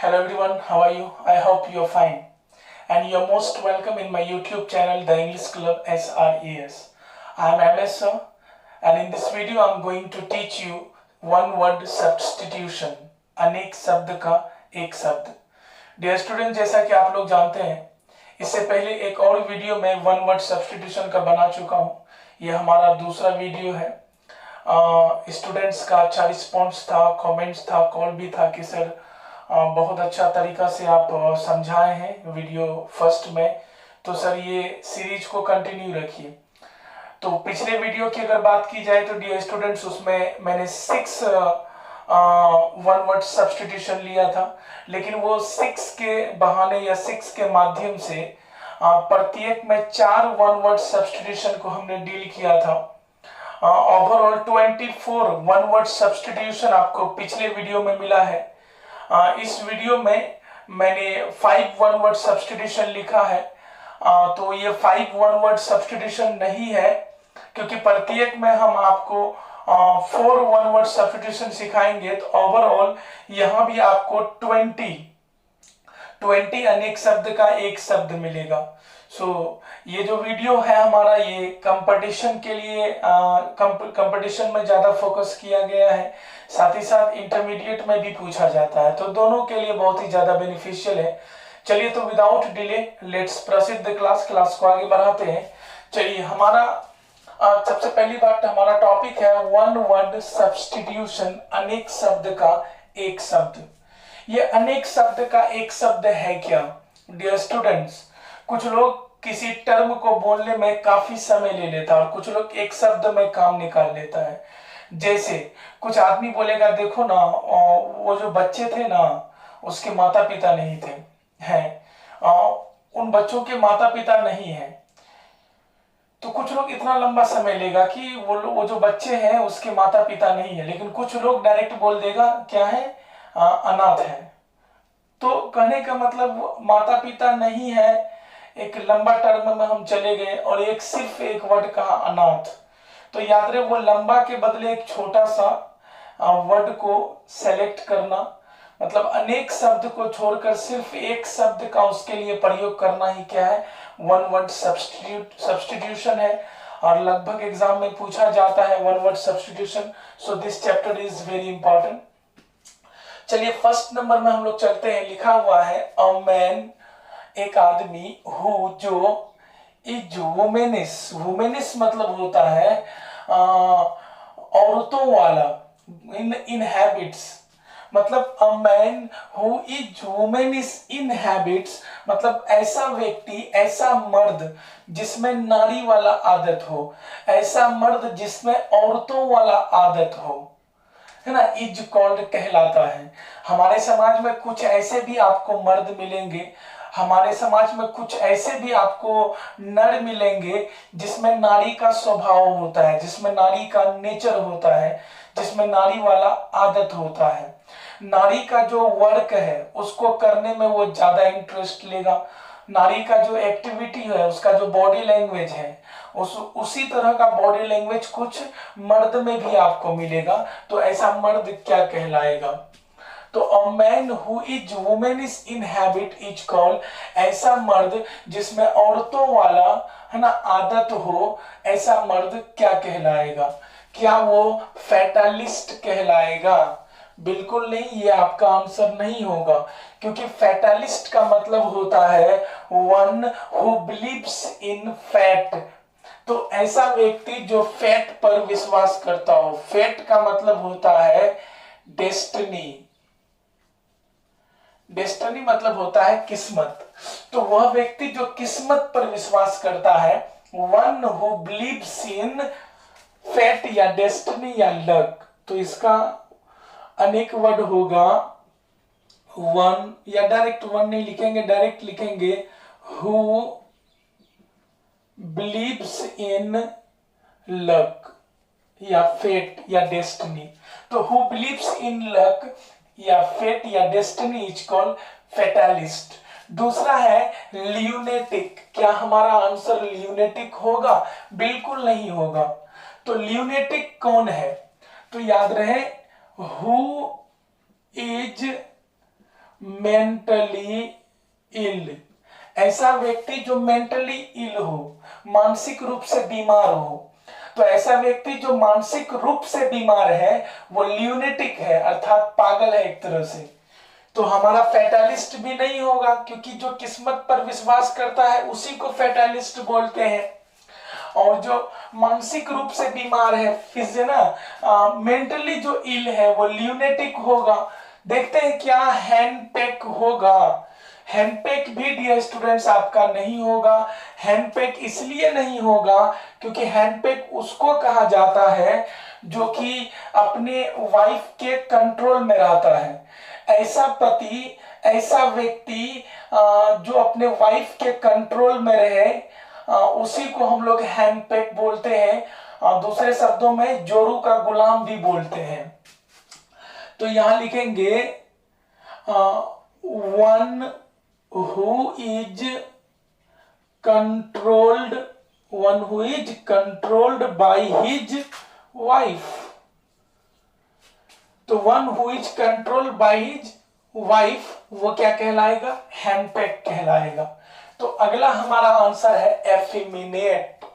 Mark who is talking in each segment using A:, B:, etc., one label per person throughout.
A: Hello everyone, how are you? I hope you're fine. And you're most welcome in my YouTube channel, The English Club SRES. I'm MS sir, and in this video I'm going to teach you one word substitution. अनेक शब्द का एक शब्द. Dear student, जैसा कि आप लोग जानते हैं, इससे पहले एक और वीडियो में वन वर्ड सब्स्टिट्यूशन का बना चुका हूँ. यह हमारा दूसरा वीडियो है. स्टूडेंट्स का अच्छा रिस्पॉन्स था, कमेंट्स था, कॉल भी था कि सर बहुत अच्छा तरीका से आप समझाए हैं वीडियो फर्स्ट में, तो सर ये सीरीज को कंटिन्यू रखिए. तो पिछले वीडियो की अगर बात की जाए तो डियर स्टूडेंट्स, उसमें मैंने 6 वन वर्ड सब्स्टिट्यूशन लिया था, लेकिन वो 6 के बहाने या 6 के माध्यम से प्रत्येक में 4 वन वर्ड सब्स्टिट्यूशन को हमने डील किया था. ओवरऑल 24 वन वर्ड सब्स्टिट्यूशन आपको पिछले वीडियो में मिला है. इस वीडियो में मैंने 5 वन वर्ड सब्स्टिट्यूशन लिखा है. तो ये 5 वन वर्ड सब्स्टिट्यूशन नहीं है, क्योंकि प्रत्येक में हम आपको 4 वन वर्ड सब्स्टिट्यूशन सिखाएंगे. तो ओवरऑल यहाँ भी आपको 20 अनेक शब्द का एक शब्द मिलेगा. ये जो वीडियो है हमारा, ये कंपटीशन के लिए कंपटीशन में ज्यादा फोकस किया गया है. साथ ही साथ इंटरमीडिएट में भी पूछा जाता है, तो दोनों के लिए बहुत ही ज्यादा बेनिफिशियल है. चलिए, तो without delay let's proceed the class को आगे बढ़ाते हैं. चलिए, हमारा सबसे पहली बात, हमारा टॉपिक है वन वर्ड सब्स्टिट्यूशन, अनेक शब्द का एक शब्द. ये अनेक शब्द का एक शब्द है क्या? डियर स्टूडेंट्स, कुछ लोग किसी टर्म को बोलने में काफी समय ले लेता है और कुछ लोग एक शब्द में काम निकाल लेता है. जैसे कुछ आदमी बोलेगा, देखो ना, वो जो बच्चे थे ना, उसके माता पिता नहीं थे, हैं, उन बच्चों के माता पिता नहीं है. तो कुछ लोग इतना लंबा समय लेगा कि वो जो बच्चे हैं उसके माता पिता नहीं है, लेकिन कुछ लोग डायरेक्ट बोल देगा क्या है, अनाथ है. तो कहने का मतलब माता पिता नहीं है, एक लंबा टर्म में हम चले गए और सिर्फ एक वर्ड कहा, अनाथ. तो याद रहे, वो लंबा के बदले एक छोटा सा वर्ड को सेलेक्ट करना, मतलब अनेक शब्द को छोड़कर सिर्फ एक शब्द का उसके लिए प्रयोग करना ही क्या है, वन वर्ड सब्स्टिट्यूशन है. और लगभग एग्जाम में पूछा जाता है one word substitution. So this chapter is very important. चलिए, फर्स्ट नंबर में हम लोग चलते हैं. लिखा हुआ है अ मैन, एक आदमी, हु जो, इज वुमेनिस. वुमेनिस मतलब होता है औरतों वाला. इन हैबिट्स मतलब अ man who is womanish in habits, मतलब ऐसा व्यक्ति, ऐसा मर्द जिसमें नारी वाला आदत हो, ऐसा मर्द जिसमें औरतों वाला आदत हो, है ना, इज कॉल्ड कहलाता है. हमारे समाज में कुछ ऐसे भी आपको मर्द मिलेंगे, हमारे समाज में कुछ ऐसे भी आपको नर मिलेंगे जिसमें नारी का स्वभाव होता है, जिसमें नारी का नेचर होता है, जिसमें नारी वाला आदत होता है. नारी का जो वर्क है उसको करने में वो ज्यादा इंटरेस्ट लेगा. नारी का जो एक्टिविटी है, उसका जो बॉडी लैंग्वेज है, उसी तरह का बॉडी लैंग्वेज कुछ मर्द में भी आपको मिलेगा. तो ऐसा मर्द क्या कहलाएगा? तो a man who is womanish in habit is called, ऐसा मर्द जिसमें औरतों वाला, है ना, आदत हो, ऐसा मर्द क्या कहलाएगा? क्या वो फैटालिस्ट कहलाएगा? बिल्कुल नहीं, ये आपका आंसर नहीं होगा, क्योंकि फैटालिस्ट का मतलब होता है one who believes in fat. तो ऐसा व्यक्ति जो फैट पर विश्वास करता हो. फैट का मतलब होता है डेस्टिनी. डेस्टिनी मतलब होता है किस्मत. तो वह व्यक्ति जो किस्मत पर विश्वास करता है, one who believes in fate या डेस्टिनी या लक. तो इसका अनेक वर्ड होगा वन, या डायरेक्ट वन नहीं लिखेंगे, डायरेक्ट लिखेंगे हु बिलीव्स इन लक या फेट या डेस्टिनी. तो हु बिलीव्स इन लक या फेट या डेस्टिनी इज कॉल्ड फैटालिस्ट. दूसरा है ल्यूनेटिक. क्या हमारा आंसर ल्यूनेटिक होगा? बिल्कुल नहीं होगा. तो ल्यूनेटिक कौन है? तो याद रहे, हु इज मेंटली इल, ऐसा व्यक्ति जो मेंटली इल हो, मानसिक रूप से बीमार हो। तो ऐसा व्यक्ति जो मानसिक रूप से बीमार है वो ल्यूनेटिक है, अर्थात पागल है एक तरह से। तो हमारा फैटालिस्ट भी नहीं होगा, क्योंकि जो किस्मत पर विश्वास करता है उसी को फैटालिस्ट बोलते हैं। और जो मानसिक रूप से बीमार है, मेंटली जो इल है वो ल्यूनेटिक होगा। देखते हैं क्या हेनपेक होगा। हेनपेक भी डियर स्टूडेंट्स आपका नहीं होगा। हेनपेक इसलिए नहीं होगा क्योंकि हेनपेक उसको कहा जाता है जो कि अपने वाइफ के कंट्रोल में रहता है। ऐसा पति, ऐसा व्यक्ति जो अपने वाइफ के कंट्रोल में रहे, उसी को हम लोग हैंडपेक बोलते हैं। दूसरे शब्दों में जोरू का गुलाम भी बोलते हैं। तो यहां लिखेंगे one who is controlled, one who is controlled by his wife. तो one who is controlled by his wife वो क्या कहलाएगा? हैंडपेक कहलाएगा। तो अगला हमारा आंसर है एफिमिनेट।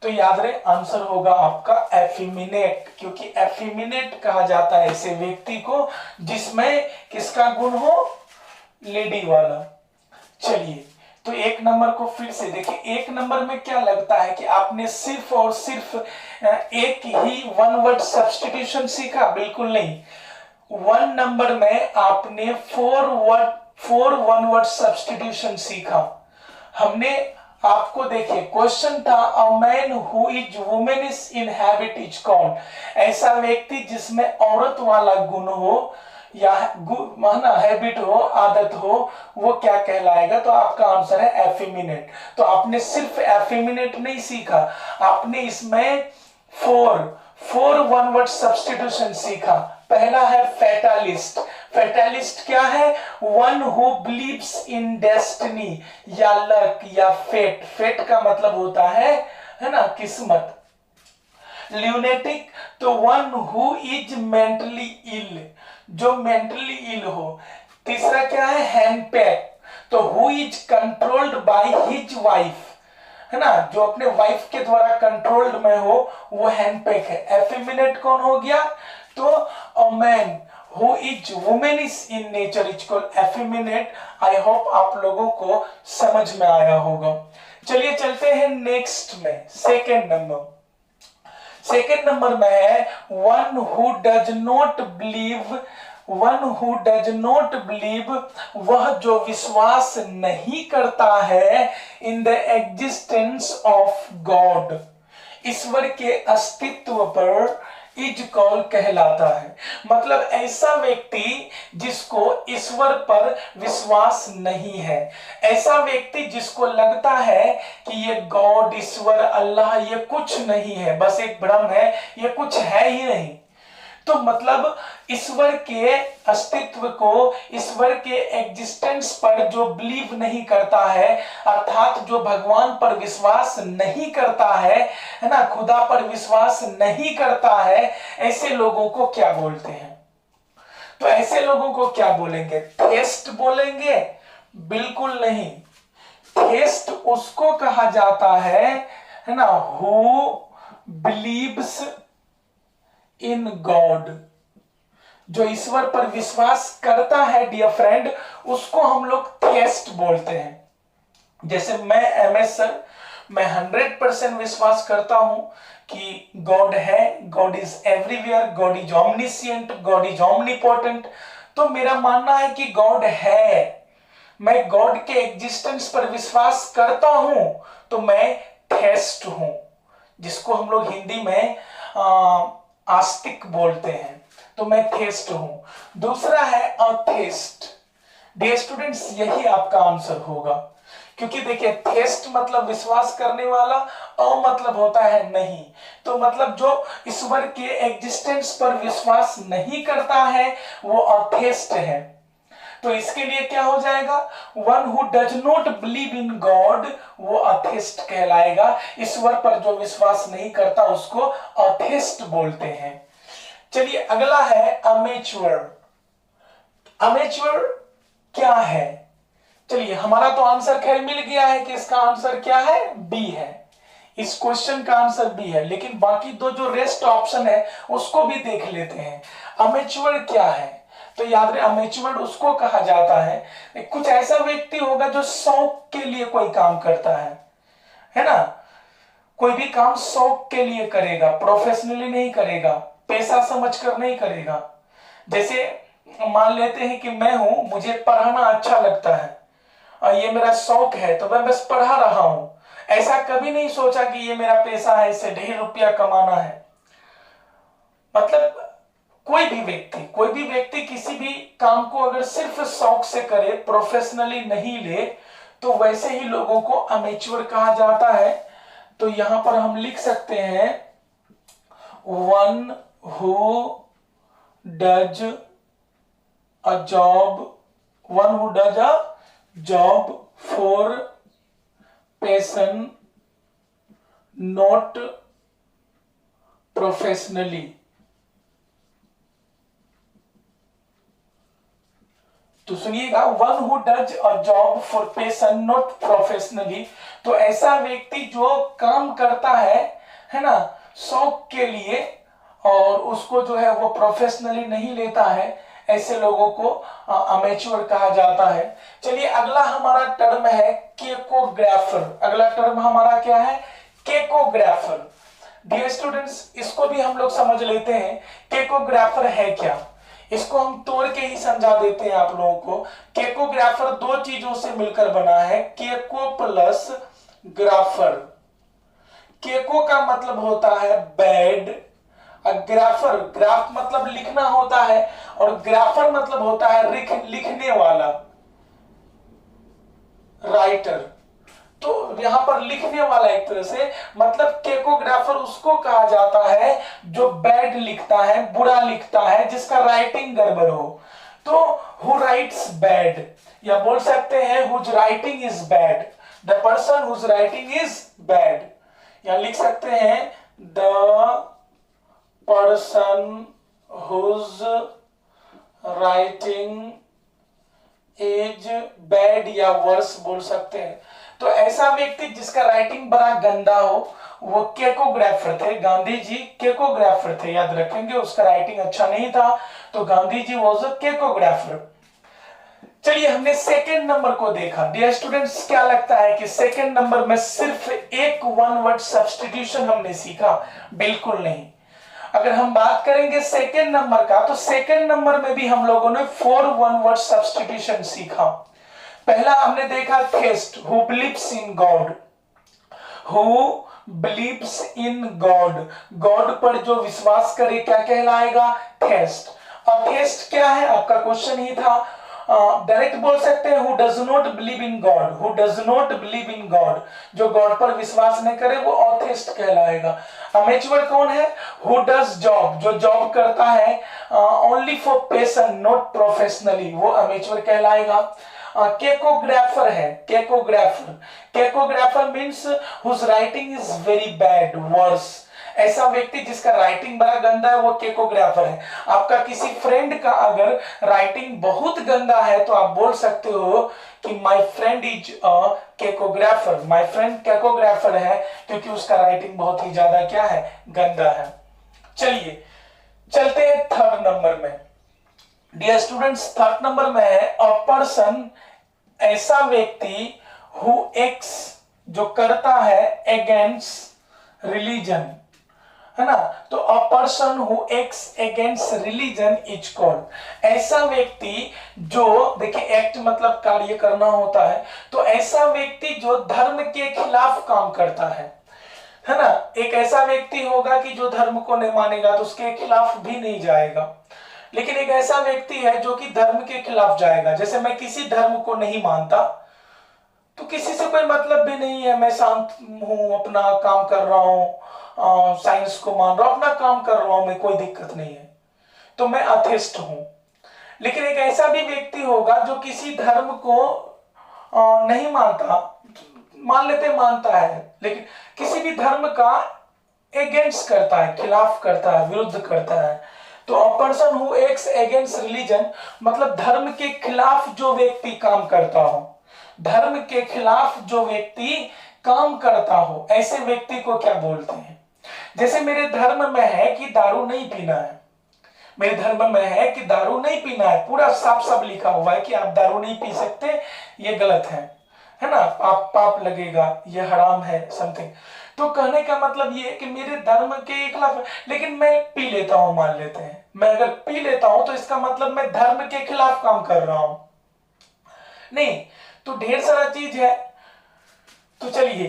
A: तो याद रहे आंसर होगा आपका एफिमिनेट, क्योंकि एफिमिनेट कहा जाता है ऐसे व्यक्ति को जिसमें किसका गुण हो? लेडी वाला। चलिए तो एक नंबर को फिर से देखिए। एक नंबर में क्या लगता है कि आपने सिर्फ और सिर्फ एक ही वन वर्ड सब्स्टिट्यूशन सीखा? बिल्कुल नहीं। वन नंबर में आपने फोर वन वर्ड सब्स्टिट्यूशन सीखा। हमने आपको देखिए क्वेश्चन था a man who is womanish in habit is called, ऐसा व्यक्ति जिसमें औरत वाला गुण हो या माना हैबिट हो, आदत हो, वो क्या कहलाएगा? तो आपका आंसर है एफिमिनेट। तो आपने सिर्फ एफिमिनेट नहीं सीखा, आपने इसमें फोर वन वर्ड सब्स्टिट्यूशन सीखा। पहला है फैटालिस्ट। फैटालिस्ट क्या है? One who believes in destiny या लक या फेट। फेट का मतलब होता है ना, किस्मत। ल्यूनेटिक तो one who is mentally ill, जो मेंटली इल हो। तीसरा क्या है? हैंडपेक, तो who is controlled by his wife, है ना, जो अपने वाइफ के द्वारा कंट्रोल्ड में हो, वो हैंडपेक है। एफिमिनेट कौन हो गया? तो a man who is womanish in nature is called effeminate. I hope आप लोगों को समझ में आया होगा। चलिए चलते हैं नेक्स्ट में, सेकेंड नंबर। सेकेंड नंबर में है one who does not believe. One who does not believe, वह जो विश्वास नहीं करता है in the existence of God, ईश्वर के अस्तित्व पर इज कॉल कहलाता है। मतलब ऐसा व्यक्ति जिसको ईश्वर पर विश्वास नहीं है, ऐसा व्यक्ति जिसको लगता है कि ये गॉड, ईश्वर, अल्लाह ये कुछ नहीं है, बस एक भ्रम है, ये कुछ है ही नहीं। तो मतलब ईश्वर के अस्तित्व को, ईश्वर के एग्जिस्टेंस पर जो बिलीव नहीं करता है, अर्थात जो भगवान पर विश्वास नहीं करता है ना, खुदा पर विश्वास नहीं करता है, ऐसे लोगों को क्या बोलते हैं? तो ऐसे लोगों को क्या बोलेंगे? थेस्ट बोलेंगे? बिल्कुल नहीं। थेस्ट उसको कहा जाता है ना, हु बिलीव्स इन गॉड, जो ईश्वर पर विश्वास करता है डियर फ्रेंड, उसको हम लोग थेस्ट बोलते हैं। जैसे मैं एमएस सर, मैं 100% विश्वास करता हूं कि गॉड है, God is everywhere, God is omniscient, God is omnipotent. तो मेरा मानना है कि गॉड है, मैं गॉड के एग्जिस्टेंस पर विश्वास करता हूं, तो मैं थेस्ट हूं, जिसको हम लोग हिंदी में आस्तिक बोलते हैं। तो मैं थेस्ट हूं। दूसरा है अथेस्ट। डियर स्टूडेंट्स, यही आपका आंसर होगा, क्योंकि देखिए थेस्ट मतलब विश्वास करने वाला, अ मतलब होता है नहीं। तो मतलब जो ईश्वर के एग्जिस्टेंस पर विश्वास नहीं करता है वो अथेस्ट है। तो इसके लिए क्या हो जाएगा? One who does not believe in God, वो अथेस्ट कहलाएगा। ईश्वर पर जो विश्वास नहीं करता उसको अथेस्ट बोलते हैं। चलिए अगला है अमेच्योर। अमेच्योर क्या है? चलिए, हमारा तो आंसर खैर मिल गया है कि इसका आंसर क्या है, बी है। इस क्वेश्चन का आंसर बी है, लेकिन बाकी दो जो रेस्ट ऑप्शन है उसको भी देख लेते हैं। अमेच्योर क्या है? तो याद रहे, अमेच्योर उसको कहा जाता है, कुछ ऐसा व्यक्ति होगा जो शौक के लिए कोई काम करता है ना। कोई भी काम शौक के लिए करेगा, प्रोफेशनली नहीं करेगा, पैसा समझकर नहीं करेगा। जैसे मान लेते हैं कि मैं हूं, मुझे पढ़ाना अच्छा लगता है और ये मेरा शौक है, तो मैं बस पढ़ा रहा हूं। ऐसा कभी नहीं सोचा कि ये मेरा पैसा है, इससे ढेर रुपया कमाना है। मतलब कोई भी व्यक्ति किसी भी काम को अगर सिर्फ शौक से करे, प्रोफेशनली नहीं ले, तो वैसे ही लोगों को अमेच्योर कहा जाता है। तो यहां पर हम लिख सकते हैं one who does a job for passion not professionally. तो सुनिएगा, one who does a job for passion not professionally. तो ऐसा व्यक्ति जो काम करता है ना, शौक के लिए, और उसको जो है वो प्रोफेशनली नहीं लेता है, ऐसे लोगों को अमेच्योर कहा जाता है। चलिए, अगला हमारा टर्म है केकोग्राफर। अगला टर्म हमारा क्या है, केकोग्राफर। डियर स्टूडेंट्स, इसको भी हम लोग समझ लेते हैं, केकोग्राफर है क्या। इसको हम तोड़ के ही समझा देते हैं आप लोगों को। केकोग्राफर दो चीजों से मिलकर बना है, केको प्लस ग्राफर। केको का मतलब होता है बैड, ग्राफर, ग्राफ मतलब लिखना होता है, और ग्राफर मतलब होता है लिखने वाला, राइटर। तो यहां पर लिखने वाला एक तरह से, मतलब केकोग्राफर उसको कहा जाता है जो बैड लिखता है, बुरा लिखता है, जिसका राइटिंग गड़बड़ हो। तो हु राइट्स बैड, या बोल सकते हैं whose writing is bad, the person whose writing is bad. या लिख सकते हैं the person whose writing is bad, या वर्स बोल सकते हैं। तो ऐसा व्यक्ति जिसका राइटिंग बड़ा गंदा हो, वो केकोग्राफर थे। गांधी जी केकोग्राफर थे, याद रखेंगे। उसका राइटिंग अच्छा नहीं था, तो गांधी जी वाज अ केकोग्राफर। चलिए, हमने सेकेंड नंबर को देखा। डियर स्टूडेंट्स, क्या लगता है कि सेकेंड नंबर में सिर्फ एक वन वर्ड सब्स्टिट्यूशन हमने सीखा? बिल्कुल नहीं। अगर हम बात करेंगे सेकेंड नंबर का, तो सेकेंड नंबर में भी हम लोगों ने 4 वन वर्ड सब्स्टिट्यूशन सीखा। पहला हमने देखा test, who believes in God. Who believes in God, God पर जो विश्वास करे क्या कहलाएगा, थेस्ट। और थेस्ट क्या है, आपका क्वेश्चन ही था। डायरेक्ट बोल सकते हैं who does not believe in God, who does not believe in God, जो गॉड पर विश्वास नहीं करे वो ऑथेस्ट कहलाएगा। अमेच्योर कौन है, हु डज जॉब, जो जॉब करता है only for passion not professionally, वो अमेच्योर कहलाएगा। केकोग्राफर है, cacographer means whose writing is very bad, worse. ऐसा व्यक्ति जिसका राइटिंग बड़ा गंदा है वो केकोग्राफर है। आपका किसी फ्रेंड का अगर राइटिंग बहुत गंदा है तो आप बोल सकते हो कि my friend is a cakeographer, my friend cakeographer है, क्योंकि उसका राइटिंग बहुत ही ज्यादा क्या है, गंदा है। चलिए, चलते हैं थर्ड नंबर में। डियर स्टूडेंट्स, थर्ड नंबर में है अ पर्सन, ऐसा व्यक्ति हु एक्स, जो करता है अगेंस्ट रिलीजन, है ना। तो a person who x against religion is called, ऐसा व्यक्ति जो, देखिए एक्ट मतलब कार्य करना होता है, तो ऐसा व्यक्ति जो धर्म के खिलाफ काम करता है ना। एक ऐसा व्यक्ति होगा कि जो धर्म को नहीं मानेगा तो उसके खिलाफ भी नहीं जाएगा, लेकिन एक ऐसा व्यक्ति है जो कि धर्म के खिलाफ जाएगा। जैसे मैं किसी धर्म को नहीं मानता तो किसी से कोई मतलब भी नहीं है, मैं शांत हूं, अपना काम कर रहा हूं, साइंस को मान रहा हूं, अपना काम कर रहा हूं, मैं कोई दिक्कत नहीं है, तो मैं अथेस्ट हूं। लेकिन एक ऐसा भी व्यक्ति होगा जो किसी धर्म को नहीं मानता, मान लेते मानता है, लेकिन किसी भी धर्म का अगेंस्ट करता है, खिलाफ करता है, विरुद्ध करता है, तो a person who acts against religion मतलब धर्म के खिलाफ जो व्यक्ति काम करता हो, धर्म के खिलाफ जो व्यक्ति काम करता हो, ऐसे व्यक्ति को क्या बोलते हैं? जैसे मेरे धर्म में है कि दारू नहीं पीना है, मेरे धर्म में है कि दारू नहीं पीना है, पूरा साफ साफ लिखा हुआ है कि आप दारू नहीं पी सकते, ये गलत है ना, पाप लगेगा, ये हराम है समथिंग। तो कहने का मतलब ये है कि मेरे धर्म के खिलाफ, लेकिन मैं पी लेता हूं, मान लेते हैं मैं अगर पी लेता हूं तो इसका मतलब मैं धर्म के खिलाफ काम कर रहा हूं नहीं। तो ढेर सारा चीज है। तो चलिए,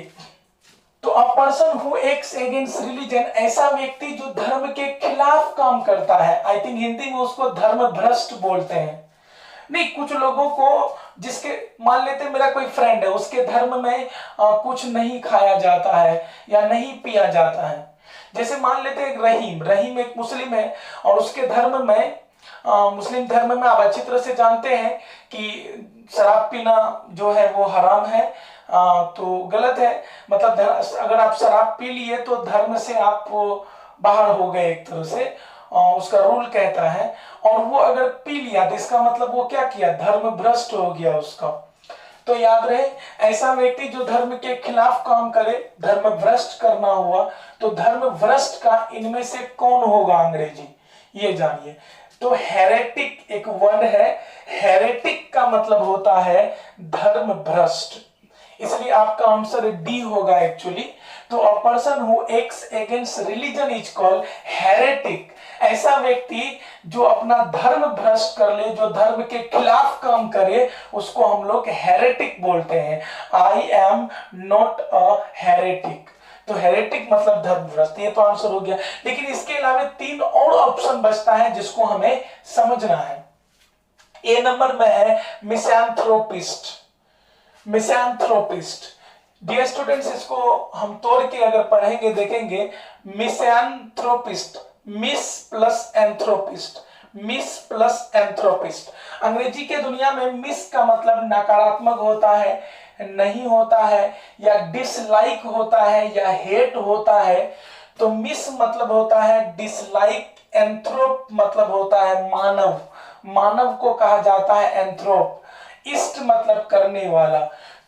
A: तो a person who acts against religion, ऐसा व्यक्ति जो धर्म के खिलाफ काम करता है। आई थिंक हिंदी में उसको धर्म भ्रष्ट बोलते हैं। नहीं, कुछ लोगों को, जिसके मान लेते हैं मेरा कोई फ्रेंड है, उसके धर्म में कुछ नहीं खाया जाता है या नहीं पिया जाता है। जैसे मान लेते हैं रहीम एक मुस्लिम है और उसके धर्म में, मुस्लिम धर्म में आप अच्छी तरह से जानते हैं कि शराब पीना जो है वो हराम है, तो गलत है। मतलब अगर आप शराब पी लिए तो धर्म से आप बाहर हो गए एक तरह से, उसका रूल कहता है। और वो अगर पी लिया तो इसका मतलब वो क्या किया, धर्म भ्रष्ट हो गया उसका। तो याद रहे, ऐसा व्यक्ति जो धर्म के खिलाफ काम करे, धर्म भ्रष्ट करना हुआ, तो धर्म भ्रष्ट का इनमें से कौन होगा अंग्रेजी, ये जानिए। तो हेरेटिक एक वर्ड है, हेरेटिक का मतलब होता है धर्म भ्रष्ट, इसलिए आपका आंसर डी होगा एक्चुअली। तो a person who acts against religion is called heretic. ऐसा व्यक्ति जो अपना धर्म भ्रष्ट कर ले, जो धर्म के खिलाफ काम करे, उसको हम लोग हेरेटिक बोलते हैं। I am not a heretic. तो हेरेटिक मतलब धर्म भ्रष्ट, ये तो आंसर हो गया। लेकिन इसके अलावा 3 और ऑप्शन बचता है जिसको हमें समझना है। ए नंबर में है मिसैंथ्रोपिस्ट। मिसैंथ्रोपिस्ट, डियर स्टूडेंट्स, इसको हम तोड़ के अगर पढ़ेंगे देखेंगे, मिसैंथ्रोपिस्ट, मिस प्लस एंथ्रोपिस्ट, मिस प्लस एंथ्रोपिस्ट। अंग्रेजी के दुनिया में मिस का मतलब नकारात्मक होता है, नहीं होता है, या डिसलाइक होता है, या हेट होता है। तो मिस मतलब होता है डिसलाइक, एंथ्रोप मतलब होता है मानव, मानव को कहा जाता है एंथ्रोप, इस्ट मतलब करने वाला।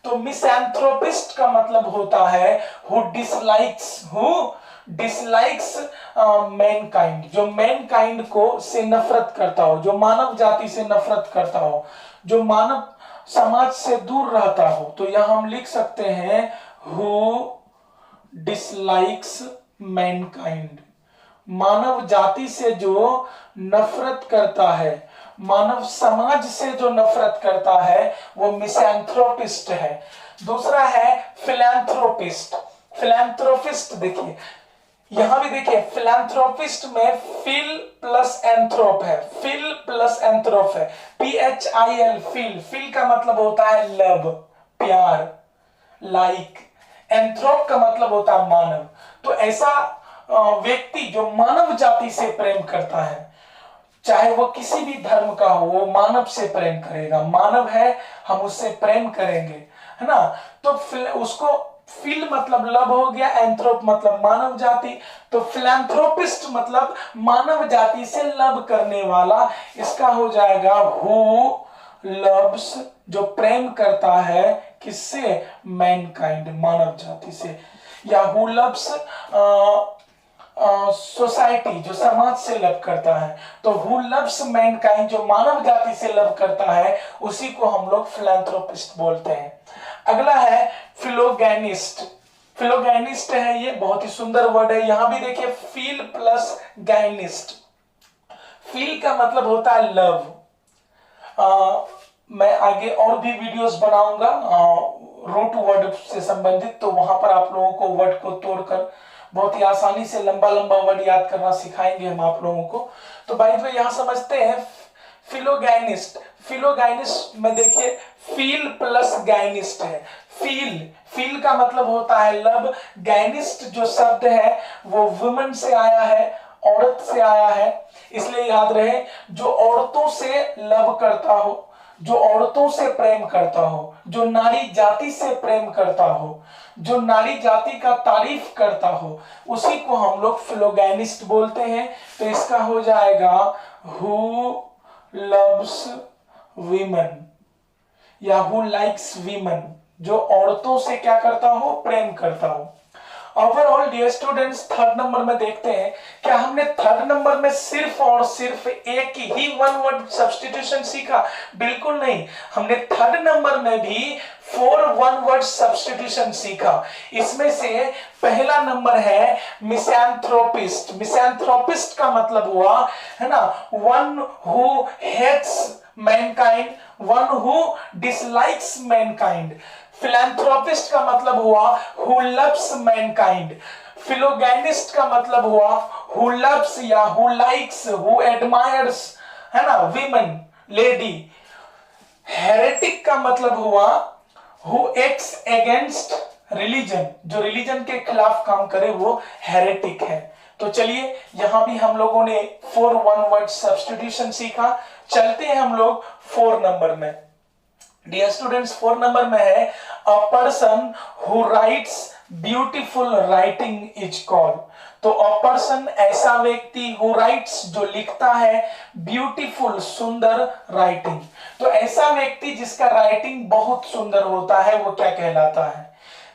A: तो मिसैंथ्रोपिस्ट का मतलब होता है हु डिसलाइक्स मैनकाइंड, जो मैनकाइंड को से नफरत करता हो, जो मानव जाति से नफरत करता हो, जो मानव समाज से दूर रहता हो। तो यहां हम लिख सकते हैं हु डिसलाइक्स मैनकाइंड, मानव जाति से जो नफरत करता है, मानव समाज से जो नफरत करता है, वो मिसैंथ्रोपिस्ट है। दूसरा है फिलैंथ्रोपिस्ट। फिलैंथ्रोपिस्ट देखिए, यहां भी देखिए, फिलैंथ्रोपिस्ट में फिल प्लस एंथ्रोप है, फिल प्लस एंथ्रोप है, PHIL, फिल का मतलब होता है लव, प्यार, लाइक। एंथ्रोप का मतलब होता है मानव। तो ऐसा व्यक्ति जो मानव जाति से प्रेम करता है, चाहे वो किसी भी धर्म का हो, वो मानव से प्रेम करेगा। मानव है, हम उससे प्रेम करेंगे, है ना। तो उसको फिल मतलब लव हो गया, एंथ्रोप मतलब मानव जाति। तो फिलैंथ्रोपिस्ट मतलब मानव जाति से लव करने वाला, इसका हो जाएगा हु लव्स, जो प्रेम करता है किससे, मैनकाइंड, मानव जाति से। या हु लव्स सोसाइटी, जो समाज से लव करता है। तो हु लव्स मैनकाइंड, जो मानव जाति से लव करता है, उसी को हम लोग फिलैंथ्रोपिस्ट बोलते हैं। अगला है फिलोगैनिस्ट। फिलोगैनिस्ट है, ये बहुत ही सुंदर वर्ड है। यहां भी देखिए फील प्लस गैनिस्ट। फील का मतलब होता है लव। मैं आगे और भी वीडियोस बनाऊंगा रूट वर्ड से संबंधित, तो वहां पर आप लोगों को वर्ड को तोड़कर बहुत ही आसानी से लंबा लंबा वर्ड याद करना सिखाएंगे हम आप लोगों को। तो बाय द वे यहां समझते हैं फिलोगैनिस्ट। फिलोगैनिस्ट में देखिए फील प्लस गैनिस्ट है। फील का मतलब होता है लव, गैनिस्ट जो शब्द है वो वुमेन से आया है, औरत से आया है, इसलिए याद रहे जो औरतों से लव करता हो, जो औरतों से प्रेम करता हो, जो नारी जाति से प्रेम करता हो, जो नारी जाति का तारीफ करता हो, उसी को हम लोग फिलोगैनिस्ट बोलते हैं। तो इसका हो जाएगा हु लव्स वीमेन या हु लाइक्स वीमेन, जो औरतों से क्या करता हो, प्रेम करता हो। Overall dear students, third number में देखते हैं, क्या हमने थर्ड नंबर में सिर्फ और सिर्फ एक ही वन वर्ड सब्स्टिट्यूशन सीखा? बिल्कुल नहीं, हमने थर्ड नंबर में भी 4 वन वर्ड सब्स्टिट्यूशन सीखा। इसमें से पहला नंबर है मिसैंथ्रोपिस्ट। मिसैंथ्रोपिस्ट का मतलब हुआ है ना, one who hates mankind, one who dislikes mankind. Philanthropist का मतलब हुआ हु लव्स मैनकाइंड। फिलोगैनिस्ट का मतलब हुआ हु लव्स या हु लाइक्स, हु एडमायर्स, है ना, वीमेन, लेडी। हेरेटिक का मतलब हुआ हु एक्ट्स अगेंस्ट रिलीजन, जो रिलीजन के खिलाफ काम करे वो हेरेटिक है। तो चलिए यहां भी हम लोगों ने 4 वन वर्ड सब्स्टिट्यूशन सीखा। चलते हैं हम लोग 4 नंबर में। डियर स्टूडेंट्स, 4 नंबर में है a person who rights beautiful writing is called. तो अ पर्सन ऐसा व्यक्ति, हु राइट्स जो लिखता है, ब्यूटीफुल सुंदर राइटिंग, तो ऐसा व्यक्ति जिसका राइटिंग बहुत सुंदर होता है वो क्या कहलाता है?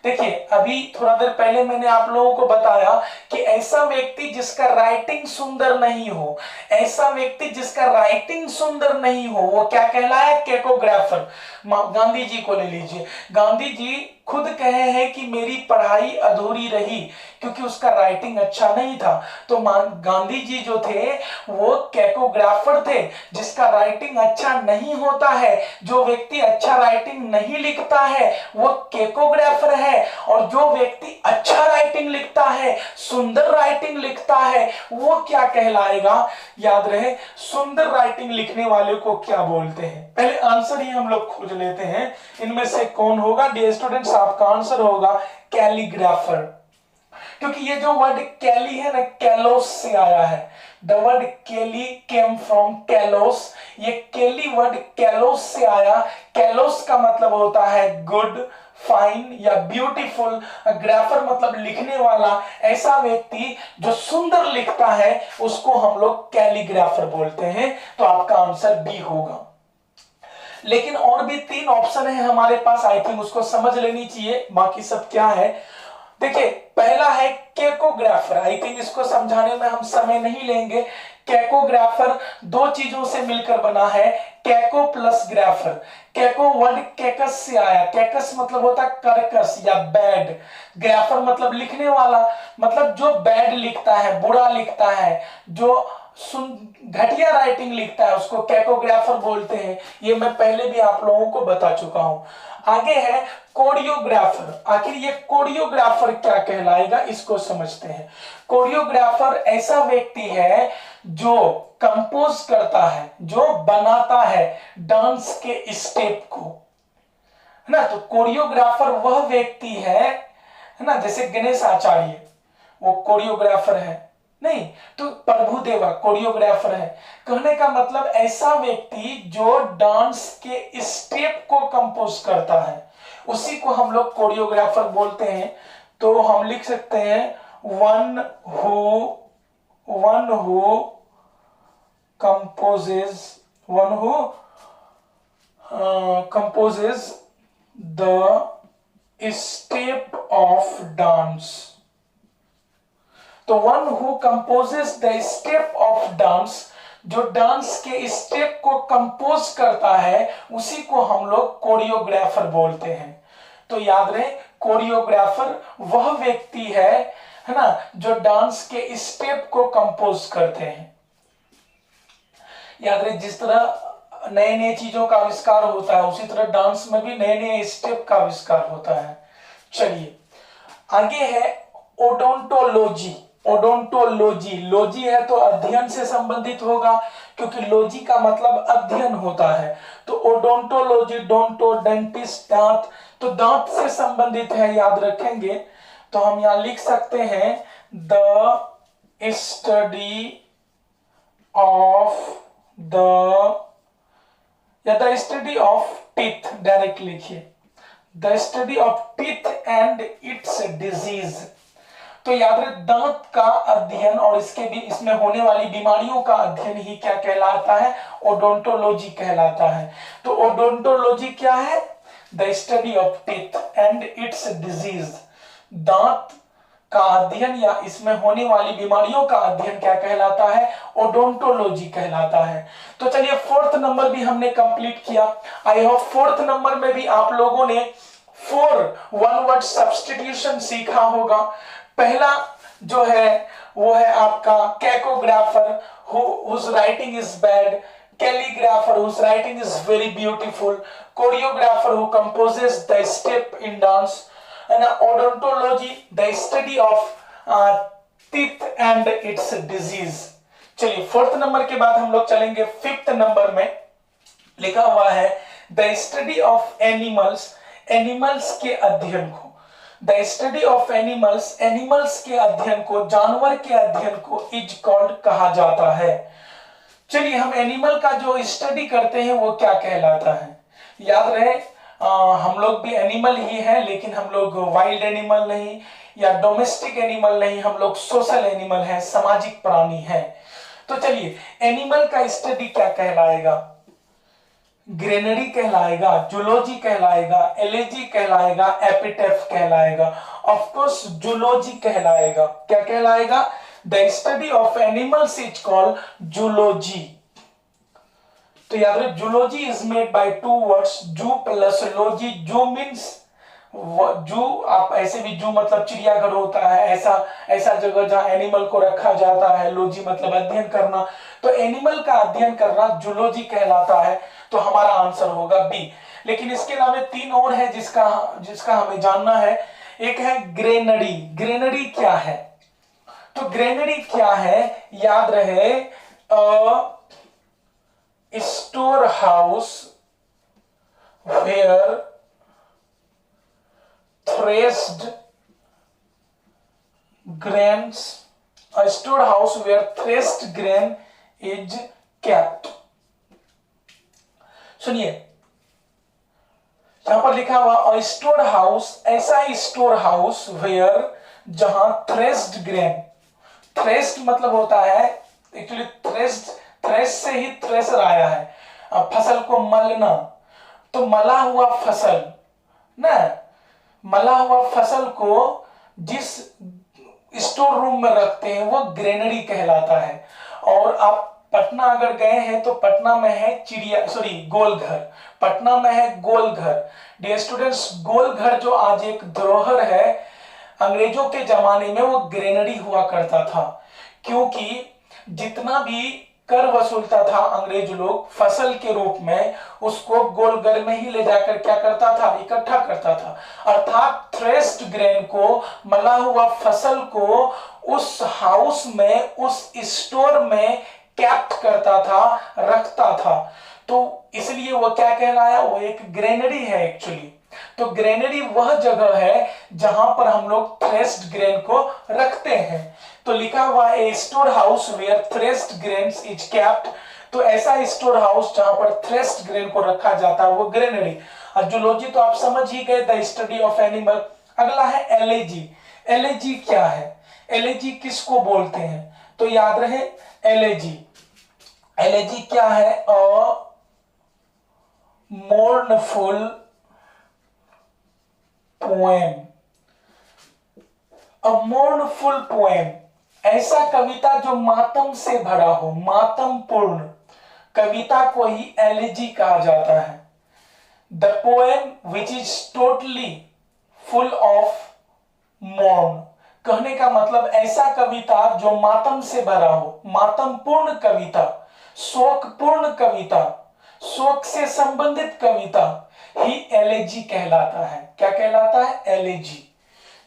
A: देखिए अभी थोड़ा देर पहले मैंने आप लोगों को बताया कि ऐसा व्यक्ति जिसका राइटिंग सुंदर नहीं हो, ऐसा व्यक्ति जिसका राइटिंग सुंदर नहीं हो वो क्या कहलाया? केकोग्राफर। गांधी जी को ले लीजिए, गांधी जी खुद कहे हैं कि मेरी पढ़ाई अधूरी रही क्योंकि उसका राइटिंग अच्छा नहीं था। तो गांधी जी जो थे वो केकोग्राफर थे, जिसका राइटिंग अच्छा नहीं होता है, जो व्यक्ति अच्छा राइटिंग नहीं लिखता है वो केकोग्राफर है, और जो व्यक्ति अच्छा राइटिंग लिखता है, सुंदर राइटिंग लिखता है, वो क्या कहलाएगा? याद रहे, सुंदर राइटिंग लिखने वाले को क्या बोलते हैं? पहले आंसर ही हम लोग खोज लेते हैं, इनमें से कौन होगा? डियर स्टूडेंट्स, आपका आंसर होगा कैलीग्राफर, क्योंकि ये जो वर्ड कैली है ना, कैलोस से आया है। द वर्ड केली केम फ्रॉम कैलोस, ये केली वर्ड कैलोस से आया। कैलोस का मतलब होता है गुड, फाइन या ब्यूटीफुल। ग्राफर मतलब लिखने वाला, ऐसा व्यक्ति जो सुंदर लिखता है उसको हम लोग कैलीग्राफर बोलते हैं। तो आपका आंसर बी होगा। लेकिन और भी 3 ऑप्शन है हमारे पास, आई थिंक उसको समझ लेनी चाहिए। बाकी सब क्या है देखिए, पहला है केकोग्राफर। आई थिंक इसको समझाने में हम समय नहीं लेंगे। केकोग्राफर 2 चीजों से मिलकर बना है, केको प्लस ग्राफर। केको वर्ड केकस से आया, केकस मतलब होता है कर्कश या बैड, ग्राफर मतलब लिखने वाला, मतलब जो बैड लिखता है, बुरा लिखता है, जो घटिया राइटिंग लिखता है उसको केकोग्राफर बोलते हैं। ये मैं पहले भी आप लोगों को बता चुका हूं। आगे है कोरियोग्राफर। आखिर ये कोरियोग्राफर क्या कहलाएगा, इसको समझते हैं। कोरियोग्राफर ऐसा व्यक्ति है जो कंपोज करता है, जो बनाता है डांस के स्टेप को, है ना। तो कोरियोग्राफर वह व्यक्ति है ना, जैसे गणेश आचार्य वो कोरियोग्राफर है नहीं, तो प्रभुदेवा कोरियोग्राफर है। कहने का मतलब ऐसा व्यक्ति जो डांस के स्टेप को कंपोज करता है, उसी को हम लोग कोरियोग्राफर बोलते हैं। तो हम लिख सकते हैं one who composes the step of dance. तो one who composes the step of dance, जो डांस के स्टेप को कंपोज करता है उसी को हम लोग कोरियोग्राफर बोलते हैं। तो याद रहे, कोरियोग्राफर वह व्यक्ति है ना, जो डांस के स्टेप को कंपोज करते हैं। याद रहे, जिस तरह नए नए चीजों का आविष्कार होता है उसी तरह डांस में भी नए नए स्टेप का आविष्कार होता है। चलिए आगे है ओडोंटोलॉजी। ओडोंटोलॉजी, लॉजी है तो अध्ययन से संबंधित होगा, क्योंकि लॉजी का मतलब अध्ययन होता है। तो ओडोंटोलॉजी, डोंटो डेंटिस्ट दांत, तो दांत से संबंधित है, याद रखेंगे। तो हम यहां लिख सकते हैं द स्टडी ऑफ द या the study of teeth, direct लिखिए, the study of teeth and its disease. तो याद रहे दांत का अध्ययन और इसमें होने वाली बीमारियों का अध्ययन ही क्या कहलाता है, ओडोंटोलॉजी कहलाता है। तो ओडोंटोलॉजी क्या है, the study of teeth and its disease, दांत का अध्ययन या इसमें होने वाली बीमारियों का अध्ययन क्या कहलाता है, ओडोंटोलॉजी कहलाता है। तो चलिए फोर्थ नंबर भी हमने कंप्लीट किया। आई होप फोर्थ नंबर में भी आप लोगों ने 4 वन वर्ड सब्स्टिट्यूशन सीखा होगा। पहला जो है वो है आपका कैकोग्राफर whose writing is bad, calligrapher whose writing is very beautiful, choreographer who composes the step in dance, and odontology the study of teeth and its disease। चलिए फोर्थ नंबर के बाद हम लोग चलेंगे फिफ्थ नंबर में। लिखा हुआ है the study of animals, animals के अध्ययन को, the study of animals, animals के अध्ययन को, जानवर के अध्ययन को इज कॉल्ड कहा जाता है। चलिए हम एनिमल का जो स्टडी करते हैं वो क्या कहलाता है। याद रहे हम लोग भी एनिमल ही हैं, लेकिन हम लोग वाइल्ड एनिमल नहीं या डोमेस्टिक एनिमल नहीं, हम लोग सोशल एनिमल हैं, सामाजिक प्राणी हैं। तो चलिए एनिमल का स्टडी क्या कहलाएगा, ग्रेनरी कहलाएगा, जूलॉजी कहलाएगा, एलेजी कहलाएगा, एपिटेफ कहलाएगा। ऑफ कोर्स जूलॉजी कहलाएगा। क्या कहलाएगा, the study of animals is called zoology. तो याद रखिए zoology is made by 2 words, जू प्लस लॉजी। जू मीन्स जू, आप ऐसे भी जू मतलब चिड़ियाघर होता है, ऐसा जगह जहां एनिमल को रखा जाता है। लॉजी मतलब अध्ययन करना, तो एनिमल का अध्ययन करना जूलॉजी कहलाता है। तो हमारा आंसर होगा बी। लेकिन इसके अलावा 3 और है जिसका हमें जानना है। एक है ग्रेनरी। ग्रेनरी क्या है, तो ग्रेनरी क्या है, याद रहे store house where threshed grains, a storehouse where threshed grain is kept। सुनिए यहां पर लिखा हुआ स्टोर हाउस, ऐसा ही स्टोर हाउस वेयर जहां थ्रेस्ड ग्रेन, थ्रेस्ड मतलब होता है एक्चुअली थ्रेस से ही थ्रेसर आया है, फसल को मलना। तो मला हुआ फसल ना, मला हुआ फसल को जिस स्टोर रूम में रखते हैं वो ग्रेनरी कहलाता है। और आप पटना अगर गए हैं तो पटना में है गोलघर, पटना में है गोलघर। डियर स्टूडेंट्स, गोलघर जो आज एक धरोहर है, अंग्रेजों के जमाने में वो ग्रेनरी हुआ करता था, क्योंकि जितना भी कर वसूलता था अंग्रेज लोग फसल के रूप में, उसको गोलघर में ही ले जाकर क्या करता था, इकट्ठा करता था। अर्थात थ्रेस्ड ग्रेन को, मला हुआ फसल को उस हाउस में, उस स्टोर में कैप्ट करता था, रखता था। तो इसलिए वो क्या कहलाया, वो एक ग्रेनरी है एक्चुअली। तो ग्रेनरी वह जगह है जहां पर हम लोग थ्रेस्ड ग्रेन को रखते हैं। तो लिखा हुआ है store house where threshed grains is kept. तो ऐसा स्टोर हाउस जहां पर थ्रेस्ड ग्रेन को रखा जाता है वो ग्रेनरी। जूलॉजी तो आप समझ ही गए, द स्टडी ऑफ एनिमल। अगला है एलेजी। एलेजी क्या है, एलेजी किसको बोलते हैं, तो याद रहे एलेजी, एलेजी क्या है, अ मोर्नफुल पोएम। अ मोर्नफुल पोएम, ऐसा कविता जो मातम से भरा हो, मातम पूर्ण कविता को ही एलेजी कहा जाता है। The poem which is totally full of मौन, कहने का मतलब ऐसा कविता जो मातम से भरा हो, मातम पूर्ण कविता, शोक पूर्ण कविता, शोक से संबंधित कविता ही एलेजी कहलाता है। क्या कहलाता है, एलेजी।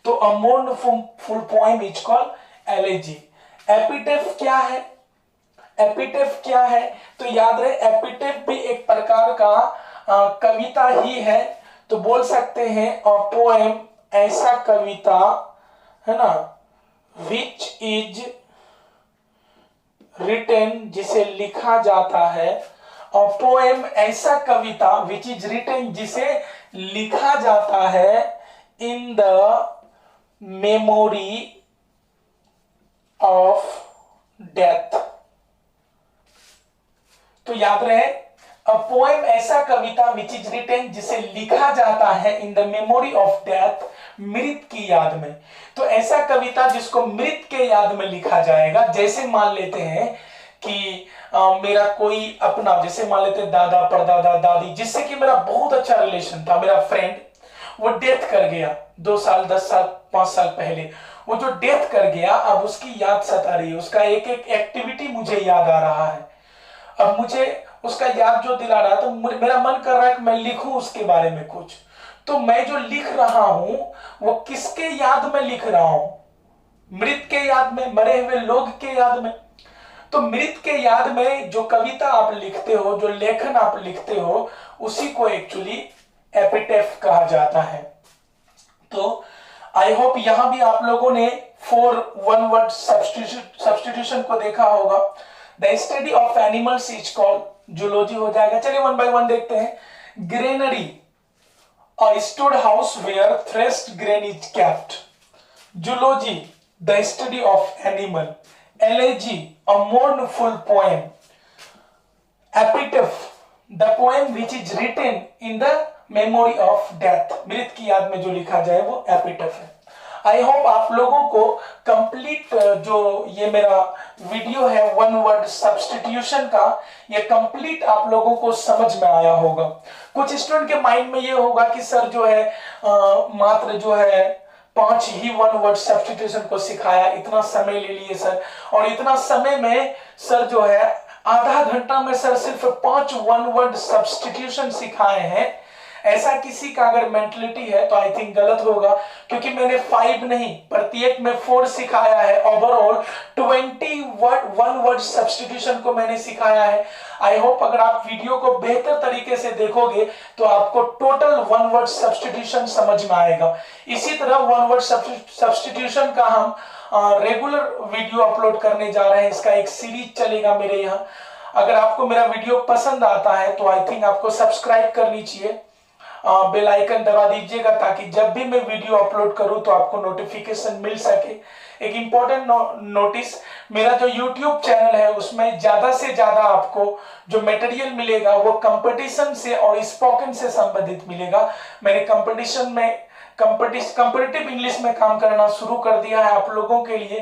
A: तो a mournful poem is called elegy. Epitaph क्या है, एपिटेफ क्या है, तो याद रहे एपिटेफ भी एक प्रकार का कविता ही है। तो बोल सकते हैं अ पोएम, ऐसा कविता है ना, विच इज रिटेन, जिसे लिखा जाता है, अ पोएम ऐसा कविता विच इज रिटन जिसे लिखा जाता है in the memory of death. तो याद रहे, अ पोएम ऐसा कविता विच इज रिटन जिसे लिखा जाता है in the memory of death, मृत की याद में। तो ऐसा कविता जिसको मृत के याद में लिखा जाएगा, जैसे मान लेते हैं कि मेरा कोई अपना, जैसे मान लेते हैं दादा परदादा दादी, जिससे कि मेरा बहुत अच्छा रिलेशन था, मेरा फ्रेंड, वो डेथ कर गया 2 साल 10 साल 5 साल पहले। वो जो डेथ कर गया, अब उसकी याद सता रही है, उसका एक एक एक्टिविटी मुझे याद आ रहा है। अब मुझे उसका याद जो दिला रहा है, तो मेरा मन कर रहा है कि मैं लिखूं उसके बारे में कुछ। तो मैं जो लिख रहा हूं वो किसके याद में लिख रहा हूं? मृत के याद में, मरे हुए लोग के याद में। तो मृत के याद में जो कविता आप लिखते हो, जो लेखन आप लिखते हो, उसी को एक्चुअली एपिटैफ कहा जाता है। तो आई होप यहां भी आप लोगों ने 4 वन वर्ड सब्स्टिट्यूशन को देखा होगा। The study of animals is called, zoology हो जाएगा। चलिए 1 बाय 1 देखते हैं। Granary, a store house where threshed grain is kept. Zoology, the study of animal. Elegy, a mournful poem. Epitaph, the poem which is written in the memory of death, मृत की याद में जो लिखा जाए वो एपिटफ है। आई होप आप लोगों को कंप्लीट जो ये मेरा वीडियो है वन वर्ड सब्स्टिट्यूशन का, ये कंप्लीट आप लोगों को समझ में आया होगा। कुछ स्टूडेंट के माइंड में ये होगा कि सर जो है मात्र जो है 5 ही वन वर्ड सब्स्टिट्यूशन को सिखाया, इतना समय ले लिए सर, और इतना समय में सर जो है आधा घंटा में सर सिर्फ 5 वन वर्ड सब्स्टिट्यूशन सिखाए हैं। ऐसा किसी का अगर मेंटलिटी है तो आई थिंक गलत होगा, क्योंकि मैंने 5 नहीं, प्रत्येक में 4 सिखाया है। ओवरऑल 20 वन वर्ड सब्स्टिट्यूशन को मैंने सिखाया है। आई होप अगर आप वीडियो को बेहतर तरीके से देखोगे तो आपको टोटल वन वर्ड सब्स्टिट्यूशन समझ में आएगा। इसी तरह वन वर्ड सब्स्टिट्यूशन का हम रेगुलर वीडियो अपलोड करने जा रहे हैं। इसका एक सीरीज चलेगा मेरे यहाँ। अगर आपको मेरा वीडियो पसंद आता है तो आई थिंक आपको सब्सक्राइब करनी चाहिए, बेल आइकन दबा दीजिएगा, ताकि जब भी मैं वीडियो अपलोड करूं तो आपको नोटिफिकेशन मिल सके। एक इंपॉर्टेंट नोटिस, मेरा जो यूट्यूब चैनल है उसमें ज्यादा से ज्यादा आपको जो मटेरियल मिलेगा वो कंपटीशन से और स्पोकन से संबंधित मिलेगा। मैंने कंपटीटिव इंग्लिश में काम करना शुरू कर दिया है आप लोगों के लिए।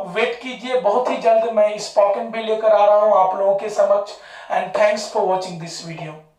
A: वेट कीजिए, बहुत ही जल्द मैं स्पोकन भी लेकर आ रहा हूं आप लोगों के समक्ष। And thanks for watching this video.